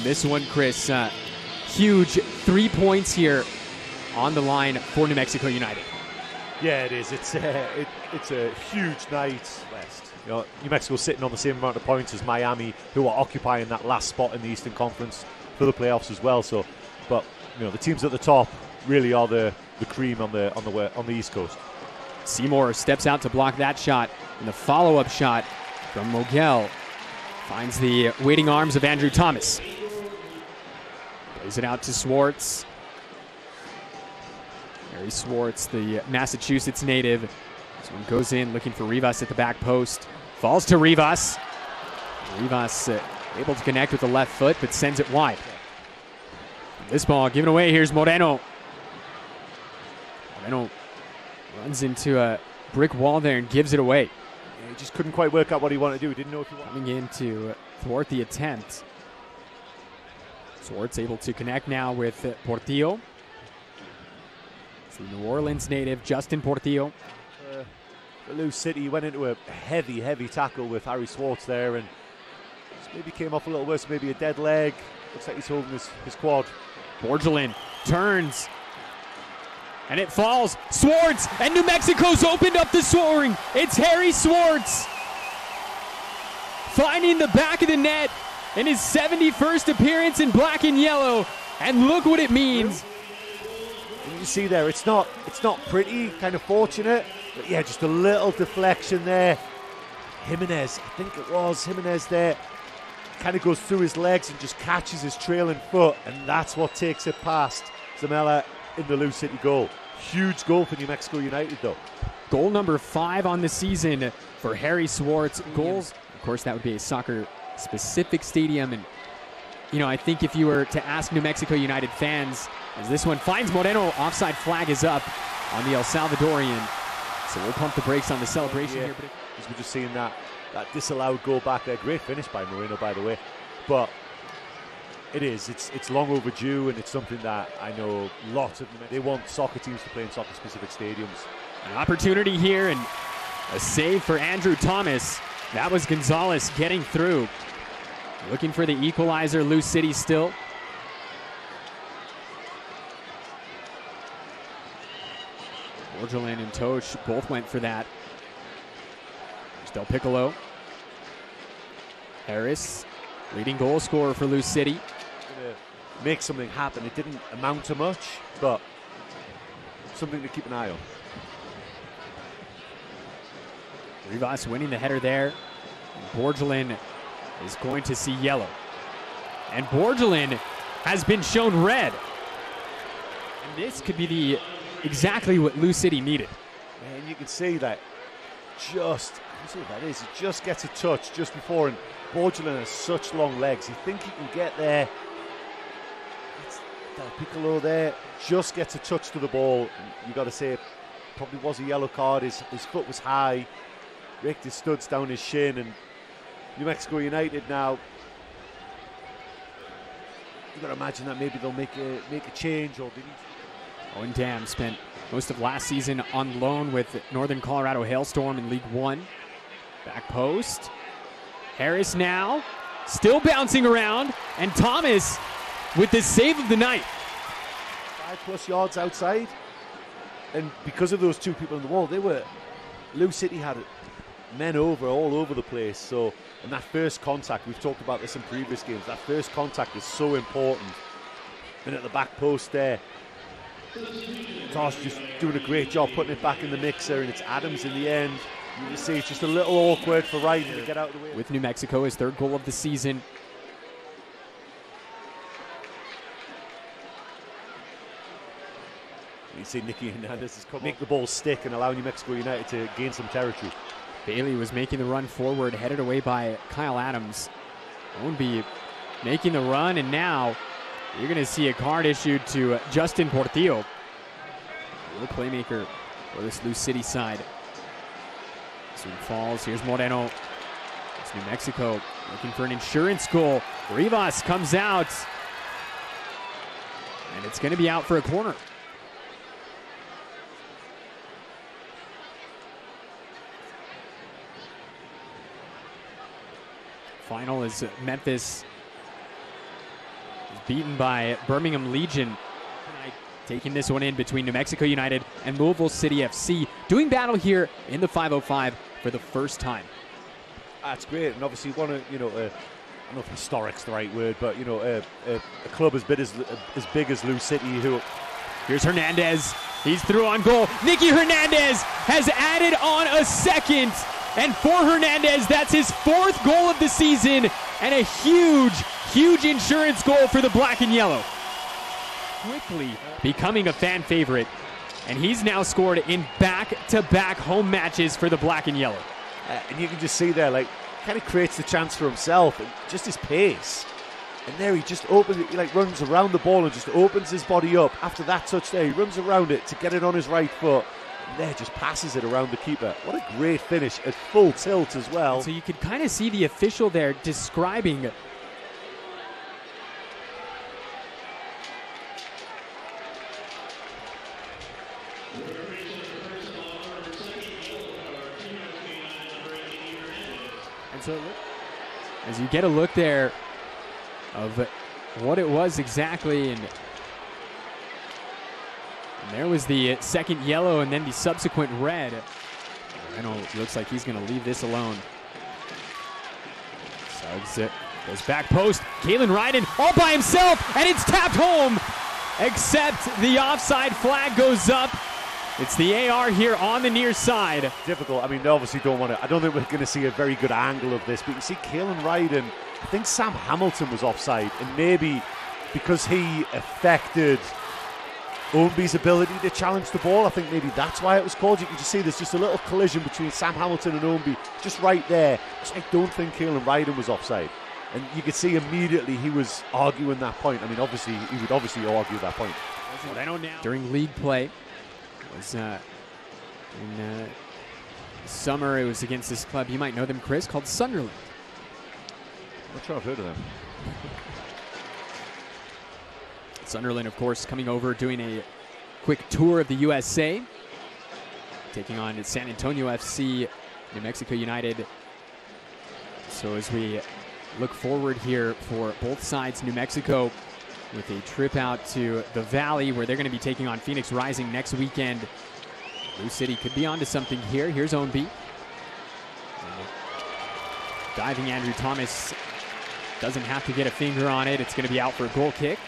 This one, Chris, huge 3 points here on the line for New Mexico United. Yeah, it is. It's a huge night. West. You know, New Mexico sitting on the same amount of points as Miami, who are occupying that last spot in the Eastern Conference for the playoffs as well. So, but you know, the teams at the top really are the cream on the East Coast. Seymore steps out to block that shot, and the follow-up shot from Mogel finds the waiting arms of Andrew Thomas. Plays it out to Swartz. Harry Swartz, the Massachusetts native. This one goes in looking for Rivas at the back post. Falls to Rivas. Rivas able to connect with the left foot, but sends it wide. This ball given away. Here's Moreno. Moreno runs into a brick wall there and gives it away. Yeah, he just couldn't quite work out what he wanted to do. He didn't know if he wanted. Coming in to thwart the attempt. Swartz able to connect now with Portillo. It's the New Orleans native, Justin Portillo. For Louisville City, he went into a heavy tackle with Harry Swartz there, and maybe came off a little worse, maybe a dead leg. Looks like he's holding his quad. Borgelin turns, and it falls. Swartz, and New Mexico's opened up the scoring. It's Harry Swartz finding the back of the net in his 71st appearance in black and yellow, and look what it means. And you see there, it's not pretty, kind of fortunate, but yeah, just a little deflection there. Jimenez, I think it was Jimenez there, kind of goes through his legs and just catches his trailing foot, and that's what takes it past Semmle in the Louisville City goal. Huge goal for New Mexico United, though. Goal number 5 on the season for Harry Swartz. Goals, of course, that would be a soccer-specific stadium, and you know, I think if you were to ask New Mexico United fans, as this one finds Moreno, offside flag is up on the El Salvadorian. So we'll pump the brakes on the celebration here. Because we're just seeing that disallowed goal back there. Great finish by Moreno, by the way. But it's long overdue, and it's something that I know lots of them, they want soccer teams to play in soccer-specific stadiums. An opportunity here, and a save for Andrew Thomas. That was González getting through. Looking for the equalizer, Louisville City still. Borgelin and Tosh both went for that. There's DelPiccolo. Harris, leading goal scorer for Louisville City. Gonna make something happen. It didn't amount to much, but something to keep an eye on. Rivas winning the header there. Borgelin is going to see yellow. And Borgelin has been shown red. And this could be exactly what Louisville City needed. And you can see that just, see what that is, he just gets a touch just before, and Borgelin has such long legs. You think he can get there. It's DelPiccolo there, just gets a touch to the ball. You got to say, it probably was a yellow card. His foot was high, raked his studs down his shin, and New Mexico United now, you got to imagine that maybe they'll make a change, or didn't. Owen Dam spent most of last season on loan with Northern Colorado Hailstorm in League One. Back post. Harris now, still bouncing around, and Thomas with the save of the night. 5+ yards outside, and because of those two people on the wall, Louisville City had men all over the place. So, and that first contact, we've talked about this in previous games, that first contact is so important. And at the back post there, Tosh just doing a great job putting it back in the mixer, and it's Adams in the end. You can see it's just a little awkward for Ryden to get out of the way. With New Mexico, his 3rd goal of the season. You see Nicky Hernandez is coming, make the ball stick and allow New Mexico United to gain some territory. Bailey was making the run forward, headed away by Kyle Adams. Ownby making the run, and now you're going to see a card issued to Justin Portillo. A little playmaker for this Louisville City side. This one falls. Here's Moreno. It's New Mexico looking for an insurance goal. Rivas comes out, and it's going to be out for a corner. Final is Memphis beaten by Birmingham Legion. Taking this one in between New Mexico United and Louisville City FC. Doing battle here in the 505 for the first time. That's great, and obviously one of, I don't know if historic's the right word, but a club as big as Lou City, who... Here's Hernandez. He's through on goal. Nicky Hernandez has added on a second. And for Hernandez, that's his 4th goal of the season and a huge insurance goal for the black and yellow. Quickly becoming a fan favorite. And he's now scored in back-to-back home matches for the black and yellow. And you can just see there, kind of creates the chance for himself, and just his pace. And there he just opens it, he runs around the ball and just opens his body up. After that touch there, he runs around it to get it on his right foot. And there just passes it around the keeper. What a great finish at full tilt as well. And so you could kind of see the official there describing and so as you get a look there of what it was exactly, and there was the second yellow and then the subsequent red. Moreno looks like he's going to leave this alone. Suggs it, goes back post. Kalen Ryden all by himself, and it's tapped home, except the offside flag goes up. It's the AR here on the near side. Difficult. I mean, they obviously don't want to. I don't think we're going to see a very good angle of this, but you can see Kalen Ryden. I think Sam Hamilton was offside, and maybe because he affected Ownby's ability to challenge the ball, I think maybe that's why it was called. You can just see there's just a little collision between Sam Hamilton and Ownby, just right there. Because I don't think Kalen Ryden was offside. And you could see immediately he was arguing that point. I mean, obviously, he would obviously argue that point. During league play, it was in summer, it was against this club. You might know them, Chris, called Sunderland. I'm not sure I've heard of them. Sunderland, of course, coming over, doing a quick tour of the USA, taking on San Antonio FC, New Mexico United. So as we look forward here for both sides, New Mexico with a trip out to the Valley where they're going to be taking on Phoenix Rising next weekend. Lou City could be onto something here. Here's Ownby. Diving Andrew Thomas doesn't have to get a finger on it. It's going to be out for a goal kick.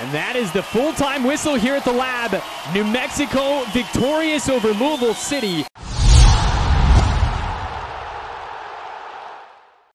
And that is the full-time whistle here at the Lab. New Mexico victorious over Louisville City.